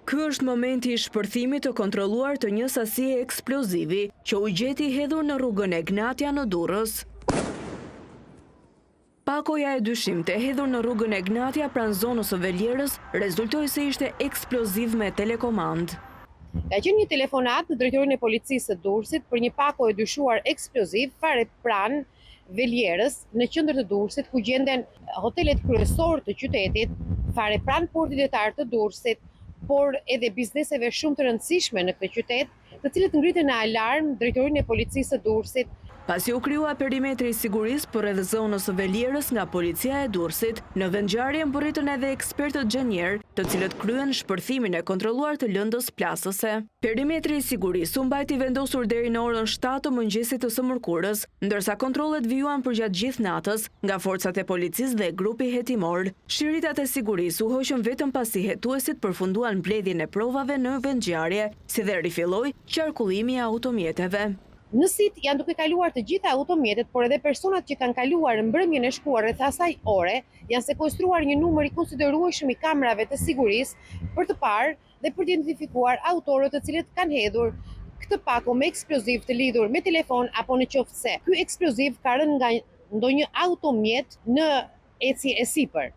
Ky është momenti i shpërthimit të kontrolluar të një sasie eksplozivi që u gjeti hedhur në rrugën e Gnatja në Durrës. Pakoja e dyshimte hedhur në rrugën e Gnatja pranë zonës së Velierës rezultoi se ishte eksploziv me telekomand. Ka qenë një telefonat në drejtorinë e policisë së Durrësit për një pako e dyshuar eksploziv fare pranë Velierës në qendër të Durrësit, ku gjenden hotelet kryesorë të qytetit, fare pranë portit detar të Durrësit, por edhe bizneseve shumë të rëndësishme në këtë qytet, të cilët ngritën në alarm drejtorinë e policisë së Durrësit. Pasi u krijua perimetri i sigurisë përreth zonës së Velierës nga policia e Durrësit, në vendngjarje mbërritën edhe ekspertët xhenier, të cilët kryen shpërthimin e kontrolluar të lëndës plasëse. Perimetri i sigurisë u mbajti vendosur deri në orën 7 të mëngjesit të së mërkurës, ndërsa kontrollet vijuan përgjatë gjithë natës nga forcat e policisë dhe grupi hetimor. Shiritat e sigurisë u hoqën vetëm pasi hetuesit përfunduan mbledhjen e provave në vendngjarje, si dhe rifilloi qarkullimi i automjeteve. Në sit janë duke kaluar të gjitha automjetet, por edhe personat që kanë kaluar mbrëmjen e shkuar rreth asaj ore, janë sekuestruar një numër i konsiderueshëm i kamerave të sigurisë për të parë dhe për të identifikuar autorët të cilët kanë hedhur këtë pako me eksploziv të lidhur me telefon apo në qoftë se ky eksploziv ka rënë nga ndonjë automjet në ecje e sipër.